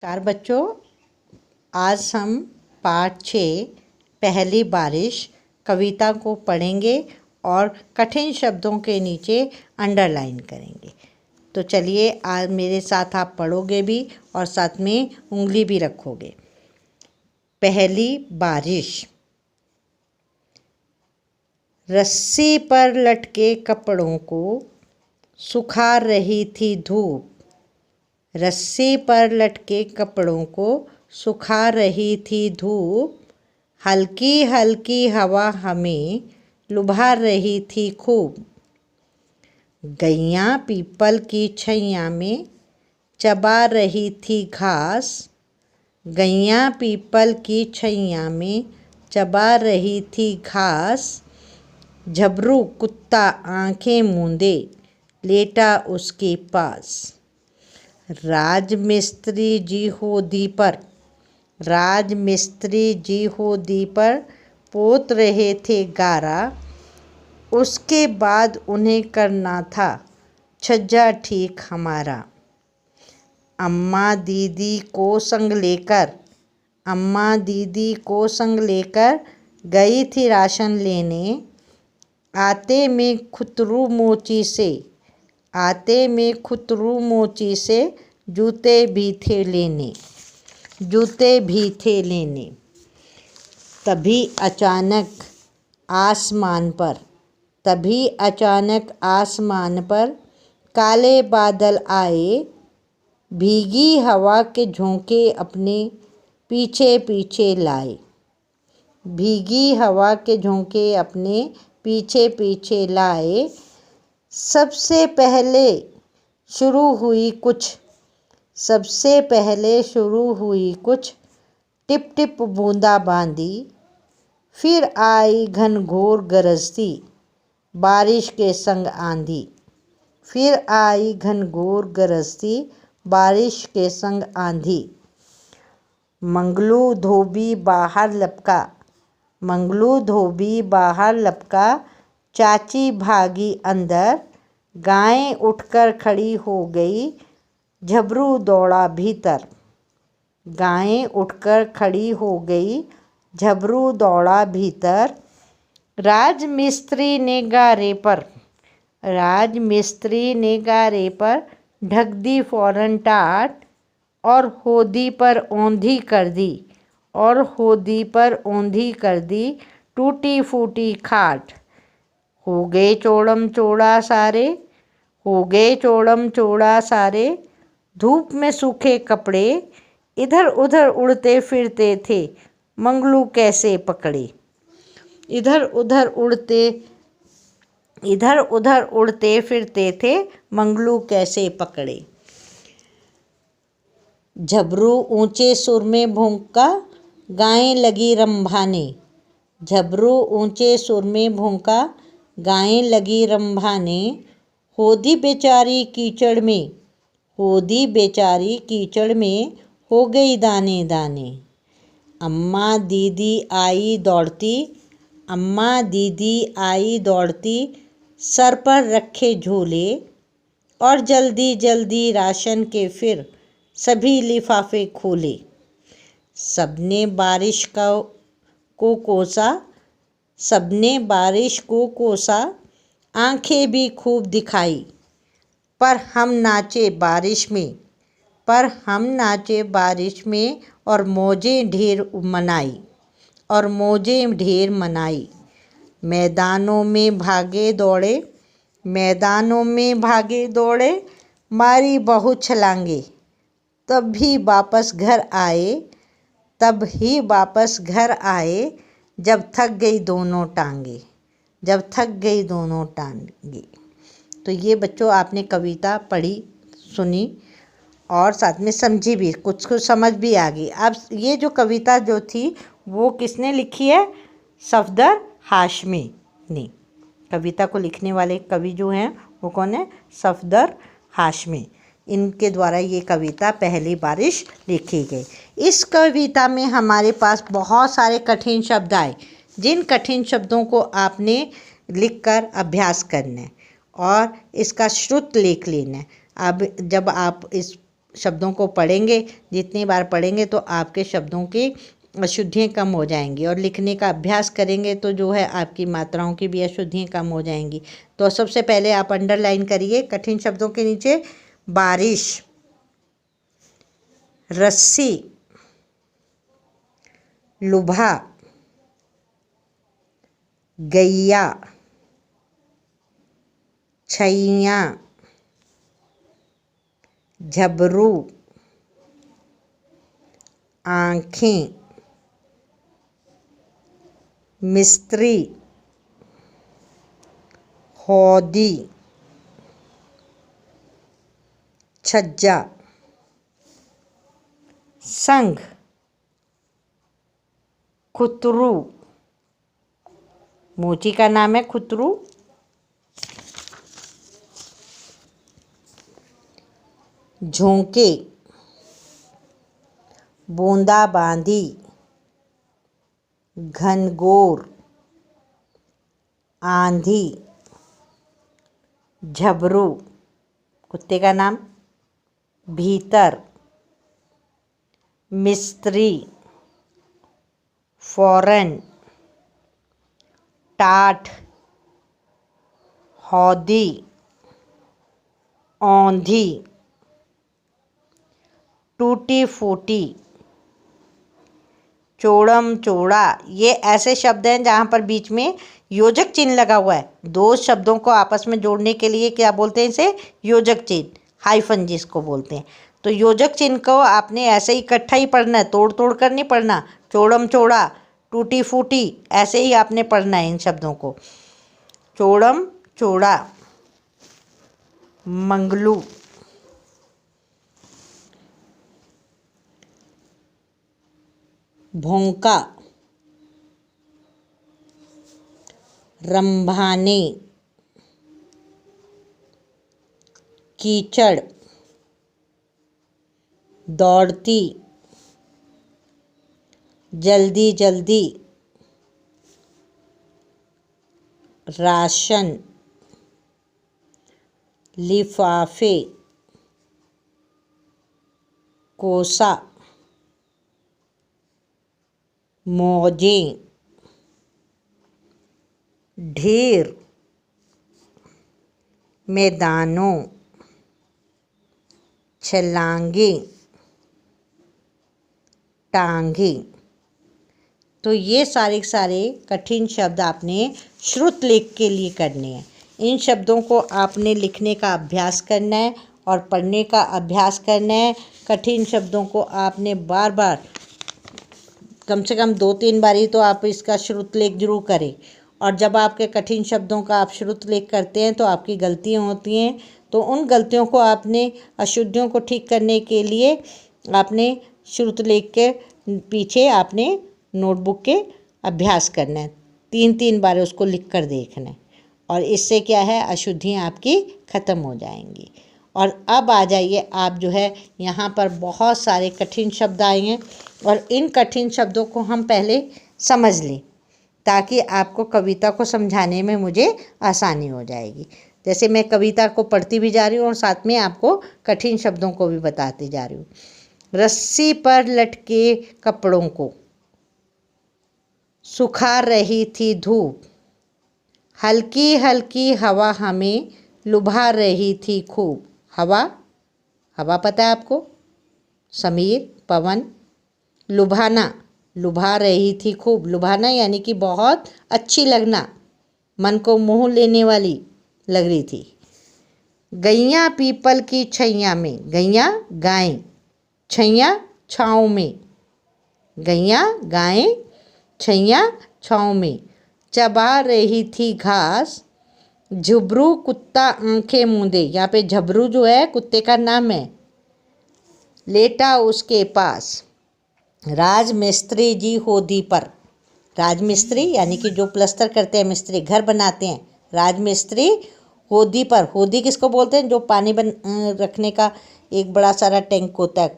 नमस्कार बच्चों, आज हम पाठ 6 पहली बारिश कविता को पढ़ेंगे और कठिन शब्दों के नीचे अंडरलाइन करेंगे। तो चलिए आज मेरे साथ आप पढ़ोगे भी और साथ में उंगली भी रखोगे। पहली बारिश। रस्सी पर लटके कपड़ों को सुखा रही थी धूप। रस्सी पर लटके कपड़ों को सुखा रही थी धूप। हल्की हल्की हवा हमें लुभा रही थी खूब। गैया पीपल की छैया में चबा रही थी घास। गैया पीपल की छैया में चबा रही थी घास। झबरू कुत्ता आंखें मूंदे लेटा उसके पास। राजमिस्त्री जी होदी पर राजमिस्त्री जी होदी पर पोत रहे थे गारा। उसके बाद उन्हें करना था छज्जा ठीक हमारा। अम्मा दीदी को संग लेकर गई थी राशन लेने। आते में खुतरू मोची से जूते भी थे लेने। तभी अचानक आसमान पर काले बादल आए। भीगी हवा के झोंके अपने पीछे पीछे लाए। सबसे पहले शुरू हुई कुछ टिप टिप बूंदाबांदी। फिर आई घनघोर गरजती बारिश के संग आंधी। मंगलू धोबी बाहर लपका चाची भागी अंदर। गाय उठकर खड़ी हो गई, झबरू दौड़ा भीतर। राजमिस्त्री ने गारे पर ढक दी फौरन टाट। और होदी पर औंधी कर दी टूटी फूटी खाट। हो गए चौड़म चौड़ा सारे धूप में सूखे कपड़े। इधर उधर उड़ते फिरते थे मंगलू कैसे पकड़े। झबरू ऊंचे सुर में भौंका गाय लगी रंभाने। होदी बेचारी कीचड़ में हो गई दाने दाने। अम्मा दीदी आई दौड़ती सर पर रखे झोले। और जल्दी जल्दी राशन के फिर सभी लिफाफे खोले। सबने बारिश को कोसा आंखें भी खूब दिखाई। पर हम नाचे बारिश में और मौजें ढेर मनाई। मैदानों में भागे दौड़े मारी बहुत छलांगे। तब ही वापस घर आए जब थक गई दोनों टांगे। तो ये बच्चों आपने कविता पढ़ी, सुनी और साथ में समझी भी, कुछ समझ भी आ गई। अब ये जो कविता जो थी वो किसने लिखी है? सफदर हाशमी ने। कविता को लिखने वाले कवि जो हैं वो कौन है? सफदर हाशमी। इनके द्वारा ये कविता पहली बारिश लिखी गई। इस कविता में हमारे पास बहुत सारे कठिन शब्द आए, जिन कठिन शब्दों को आपने लिखकर अभ्यास करना है और इसका श्रुत लेख लेना है। अब जब आप इस शब्दों को पढ़ेंगे, जितनी बार पढ़ेंगे तो आपके शब्दों की अशुद्धियाँ कम हो जाएंगी, और लिखने का अभ्यास करेंगे तो जो है आपकी मात्राओं की भी अशुद्धियाँ कम हो जाएंगी। तो सबसे पहले आप अंडरलाइन करिए कठिन शब्दों के नीचे बारिश, रस्सी, लुभा, गैया, छैया, झबरू, आँखें, मिस्त्री, हौदी, छज्जा, संघ, खुतरू, मोची का नाम है खुतरू, झोंके, बूंदा बांदी, घनघोर, आंधी, झबरू, कुत्ते का नाम, भीतर, मिस्त्री, फौरन, टाट, हौदी, औंधी, टूटी फूटी, चौड़म चौड़ा। ये ऐसे शब्द हैं जहाँ पर बीच में योजक चिन्ह लगा हुआ है। दो शब्दों को आपस में जोड़ने के लिए क्या बोलते हैं इसे? योजक चिन्ह, हाइफन जिसको बोलते हैं। तो योजक चिन्ह को आपने ऐसे ही इकट्ठा ही पढ़ना है, तोड़ तोड़ कर नहीं पढ़ना। चौड़म चौड़ा, टूटी फूटी, ऐसे ही आपने पढ़ना है इन शब्दों को। चौड़म चौड़ा, मंगलू, भोंका, रंभाने, कीचड़, दौड़ती, जल्दी जल्दी, राशन, लिफाफे, कोसा, मौजें, ढेर, मैदानों, छलांगे, टांगे। तो ये सारे कठिन शब्द आपने श्रुत लेख के लिए करने हैं। इन शब्दों को आपने लिखने का अभ्यास करना है और पढ़ने का अभ्यास करना है। कठिन शब्दों को आपने बार बार, कम से कम 2-3 बार ही तो आप इसका श्रुत लेख जरूर करें। और जब आपके कठिन शब्दों का आप श्रुत लेख करते हैं तो आपकी गलतियाँ होती हैं, तो उन गलतियों को आपने, अशुद्धियों को ठीक करने के लिए आपने श्रुत लेख के पीछे आपने नोटबुक के अभ्यास करना है। 3-3 बार उसको लिख कर देखना है, और इससे क्या है, अशुद्धियाँ आपकी ख़त्म हो जाएंगी। और अब आ जाइए आप जो है, यहाँ पर बहुत सारे कठिन शब्द आए हैं, और इन कठिन शब्दों को हम पहले समझ लें ताकि आपको कविता को समझाने में मुझे आसानी हो जाएगी। जैसे मैं कविता को पढ़ती भी जा रही हूँ और साथ में आपको कठिन शब्दों को भी बताती जा रही हूँ। रस्सी पर लटके कपड़ों को सुखा रही थी धूप, हल्की हल्की हवा हमें लुभा रही थी खूब। हवा, हवा पता है आपको? समीर, पवन। लुभाना, लुभा रही थी खूब। लुभाना यानी कि बहुत अच्छी लगना, मन को मोह लेने वाली लग रही थी। गैया पीपल की छैया में, गैया गायें, छैया छाँव में, गैया गायें छैया छाँव में चबा रही थी घास। झुबरू कुत्ता आंखें मूंदे, यहाँ पे झबरू जो है कुत्ते का नाम है, लेटा उसके पास। राजमिस्त्री जी होदी पर, राजमिस्त्री यानी कि जो प्लस्तर करते हैं, मिस्त्री घर बनाते हैं, राजमिस्त्री होदी पर। होदी किसको बोलते हैं? जो पानी रखने का एक बड़ा सारा टैंक होता है,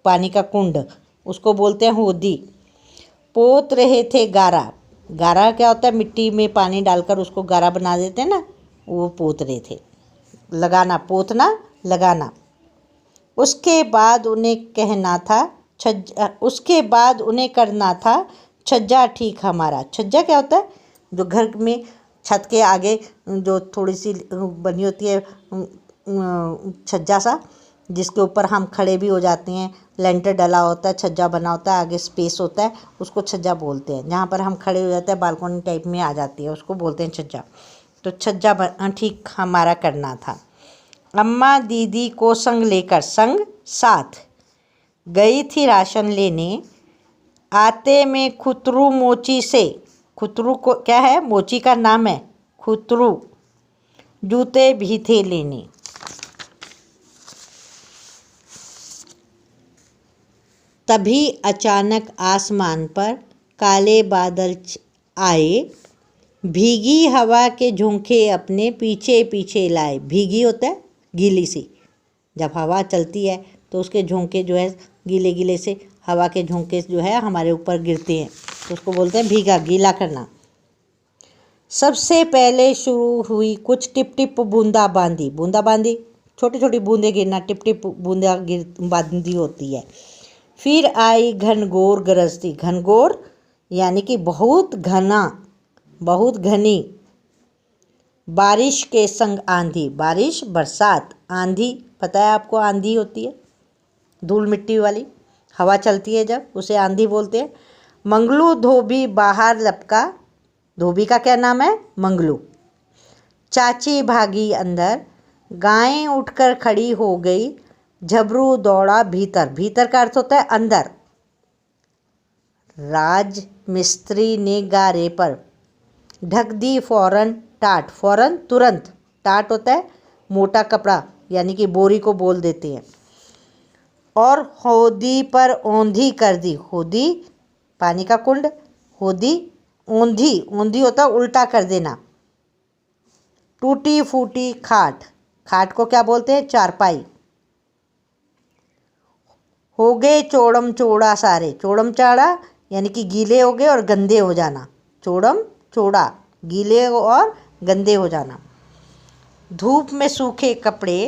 पानी का कुंड, उसको बोलते हैं होदी। पोत रहे थे गारा, गारा क्या होता है? मिट्टी में पानी डालकर उसको गारा बना देते हैं ना, वो पोत रहे थे। लगाना, पोतना, लगाना। उसके बाद उन्हें कहना था उसके बाद उन्हें करना था छज्जा ठीक हमारा। छज्जा क्या होता है? जो घर में छत के आगे जो थोड़ी सी बनी होती है छज्जा सा, जिसके ऊपर हम खड़े भी हो जाते हैं। लेंटर डला होता है, छज्जा बना होता है, आगे स्पेस होता है, उसको छज्जा बोलते हैं। जहाँ पर हम खड़े हो जाते हैं, बालकनी टाइप में आ जाती है, उसको बोलते हैं छज्जा। तो छज्जा ठीक हमारा करना था। अम्मा दीदी को संग लेकर, संग साथ, गई थी राशन लेने। आते में खुतरू मोची से, खुतरू को क्या है? मोची का नाम है खुतरू। जूते भी थे लेने। तभी अचानक आसमान पर काले बादल आए। भीगी हवा के झोंके अपने पीछे पीछे लाए। भीगी होता है गीली सी, जब हवा चलती है तो उसके झोंके जो है गीले गीले से हवा के झोंके जो है हमारे ऊपर गिरते हैं, तो उसको बोलते हैं भीगा, गीला करना। सबसे पहले शुरू हुई कुछ टिप टिप बूंदा बांदी। बूंदा बांदी, छोटी छोटी बूंदे गिरना, टिप टिप बूंदा बांदी होती है। फिर आई घनघोर गरजती। घनघोर यानी कि बहुत घना, बहुत घनी। बारिश के संग आंधी। बारिश, बरसात। आंधी पता है आपको, आंधी होती है धूल मिट्टी वाली हवा चलती है जब, उसे आंधी बोलते हैं। मंगलू धोबी बाहर लपका। धोबी का क्या नाम है? मंगलू। चाची भागी अंदर। गायें उठकर खड़ी हो गई। झबरू दौड़ा भीतर। भीतर का अर्थ होता है अंदर। राज मिस्त्री ने गारे पर ढक दी फौरन टाट। फौरन तुरंत। टाट होता है मोटा कपड़ा, यानी कि बोरी को बोल देते हैं। और होदी पर औंधी कर दी। होदी पानी का कुंड, होदी औंधी, औंधी होता है उल्टा कर देना। टूटी फूटी खाट। खाट को क्या बोलते हैं? चारपाई। हो गए चौड़म चौड़ा सारे। चौड़म चौड़ा यानी कि गीले हो गए और गंदे हो जाना। चौड़म चौड़ा, गीले और गंदे हो जाना। धूप में सूखे कपड़े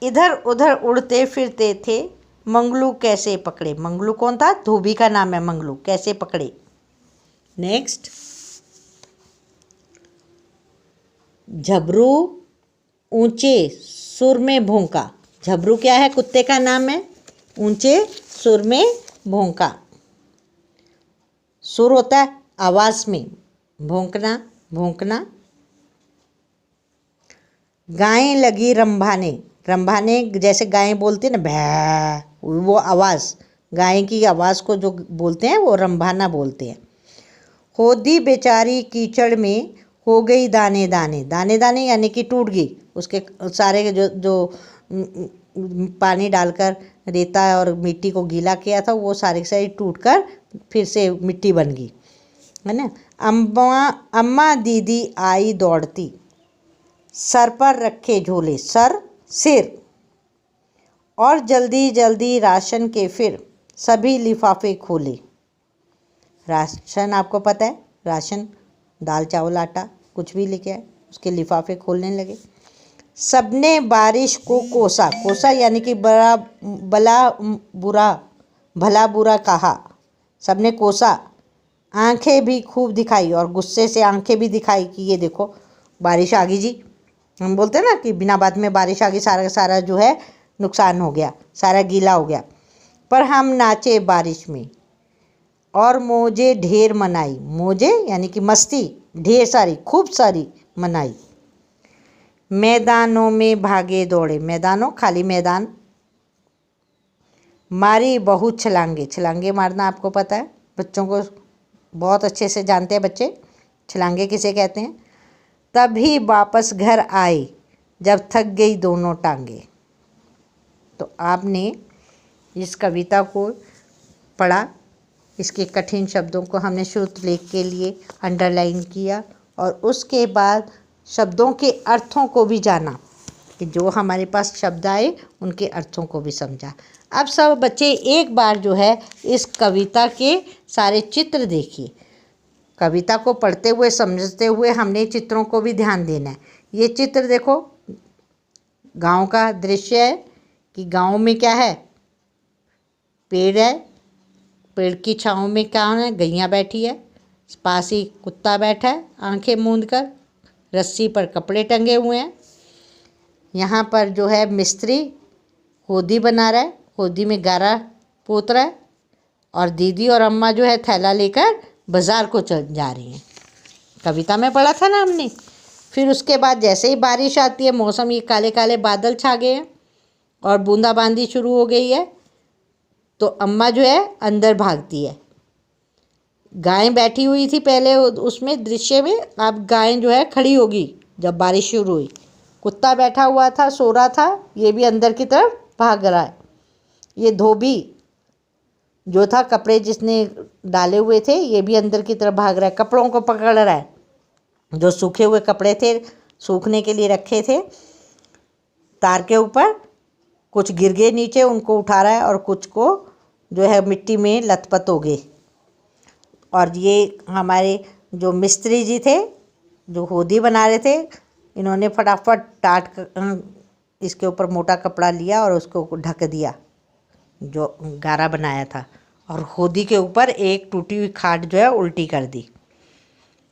इधर उधर उड़ते फिरते थे। मंगलू कैसे पकड़े। मंगलू कौन था? धोबी का नाम है मंगलू। कैसे पकड़े। नेक्स्ट, झबरू ऊंचे सुर में भौंका। झबरू क्या है? कुत्ते का नाम है। ऊंचे सुर में भौंका। सुर होता है आवाज में, भौंकना, भौंकना। गायें लगी रंभाने। रंभाने जैसे गायें बोलती है ना, भै, वो आवाज़, गाय की आवाज़ को जो बोलते हैं वो रंभाना बोलते हैं। होदी बेचारी कीचड़ में हो गई दाने दाने। दाने दाने यानी कि टूट गई। उसके सारे जो पानी डालकर रेता और मिट्टी को गीला किया था, वो सारे के सारे टूट कर फिर से मिट्टी बन गई, है ना। अम्मा दीदी आई दौड़ती। सर पर रखे झोले। सर, सिर। और जल्दी जल्दी राशन के फिर सभी लिफाफे खोले। राशन आपको पता है, राशन दाल चावल आटा कुछ भी लेके आए, उसके लिफाफे खोलने लगे। सबने बारिश को कोसा। कोसा यानी कि भला बुरा कहा। सबने कोसा। आंखें भी खूब दिखाई, और गुस्से से आंखें भी दिखाई कि ये देखो बारिश आ गई जी। हम बोलते हैं ना कि बिना बात में बारिश आ गई, सारा का सारा जो है नुकसान हो गया, सारा गीला हो गया। पर हम नाचे बारिश में और मौजे ढेर मनाई। मौजे यानी कि मस्ती, ढेर सारी, खूब सारी मनाई। मैदानों में भागे दौड़े। मैदानों खाली मैदान। मारी बहुत छलांगे। छलांगे मारना आपको पता है, बच्चों को बहुत अच्छे से जानते हैं बच्चे छलांगे किसे कहते हैं। तभी वापस घर आए जब थक गई दोनों टांगे। तो आपने इस कविता को पढ़ा, इसके कठिन शब्दों को हमने श्रुत लेख के लिए अंडरलाइन किया, और उसके बाद शब्दों के अर्थों को भी जाना कि जो हमारे पास शब्द आए उनके अर्थों को भी समझा। अब सब बच्चे एक बार जो है इस कविता के सारे चित्र देखिए। कविता को पढ़ते हुए समझते हुए हमने चित्रों को भी ध्यान देना है। ये चित्र देखो, गांव का दृश्य है, कि गांव में क्या है, पेड़ है, पेड़ की छाँव में क्या है, गैया बैठी है, पास ही कुत्ता बैठा है आंखें मूंद कर, रस्सी पर कपड़े टंगे हुए हैं। यहाँ पर जो है मिस्त्री होदी बना रहा है, होदी में गारा पोत रहा है, और दीदी और अम्मा जो है थैला लेकर बाज़ार को चल जा रही हैं। कविता में पढ़ा था ना हमने। फिर उसके बाद जैसे ही बारिश आती है, मौसम ये काले काले बादल छा गए हैं और बूंदाबांदी शुरू हो गई है, तो अम्मा जो है अंदर भागती है। गाय बैठी हुई थी पहले उसमें दृश्य में, अब गाय जो है खड़ी होगी जब बारिश शुरू हुई। कुत्ता बैठा हुआ था, सो रहा था, ये भी अंदर की तरफ भाग रहा है। ये धोबी जो था, कपड़े जिसने डाले हुए थे, ये भी अंदर की तरफ भाग रहा है, कपड़ों को पकड़ रहा है। जो सूखे हुए कपड़े थे, सूखने के लिए रखे थे तार के ऊपर, कुछ गिर गए नीचे, उनको उठा रहा है, और कुछ को जो है मिट्टी में लथपथ हो गए। और ये हमारे जो मिस्त्री जी थे, जो होदी बना रहे थे, इन्होंने फटाफट टाट इसके ऊपर मोटा कपड़ा लिया और उसको ढक दिया जो गारा बनाया था, और होदी के ऊपर एक टूटी हुई खाट जो है उल्टी कर दी।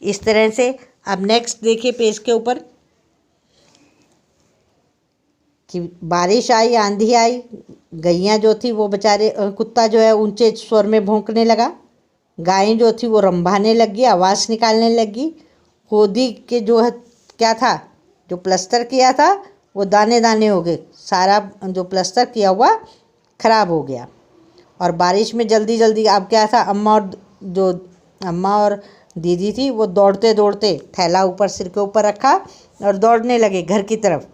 इस तरह से अब नेक्स्ट देखिए पेज के ऊपर कि बारिश आई, आंधी आई, गैया जो थी वो बेचारे, कुत्ता जो है ऊंचे स्वर में भौंकने लगा, गाय जो थी वो रंभाने लगी, आवाज़ निकालने लगी। होदी के जो है क्या था, जो प्लस्तर किया था वो दाने दाने हो गए, सारा जो प्लस्तर किया हुआ ख़राब हो गया। और बारिश में जल्दी जल्दी अब क्या था, अम्मा और दीदी थी, वो दौड़ते दौड़ते थैला ऊपर सिर के ऊपर रखा और दौड़ने लगे घर की तरफ।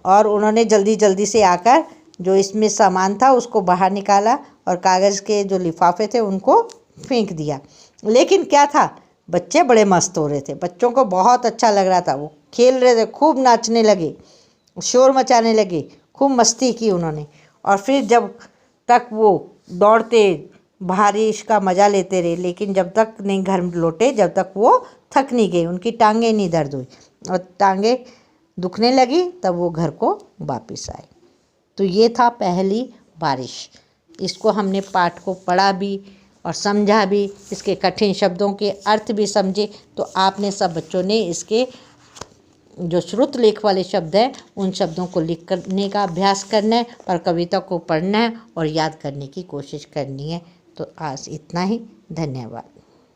और उन्होंने जल्दी जल्दी से आकर जो इसमें सामान था उसको बाहर निकाला और कागज़ के जो लिफाफे थे उनको फेंक दिया। लेकिन क्या था, बच्चे बड़े मस्त हो रहे थे, बच्चों को बहुत अच्छा लग रहा था, वो खेल रहे थे, खूब नाचने लगे, शोर मचाने लगे, खूब मस्ती की उन्होंने। और फिर जब तक वो दौड़ते बारिश का मज़ा लेते रहे, लेकिन जब तक नहीं घर लौटे, जब तक वो थक नहीं गए, उनकी टांगें नहीं दर्द हुई और टांगें दुखने लगी, तब वो घर को वापस आए। तो ये था पहली बारिश। इसको हमने पाठ को पढ़ा भी और समझा भी, इसके कठिन शब्दों के अर्थ भी समझे। तो आपने सब बच्चों ने इसके जो श्रुत लेख वाले शब्द हैं उन शब्दों को लिख करने का अभ्यास करना है और कविता को पढ़ना है और याद करने की कोशिश करनी है। तो आज इतना ही, धन्यवाद।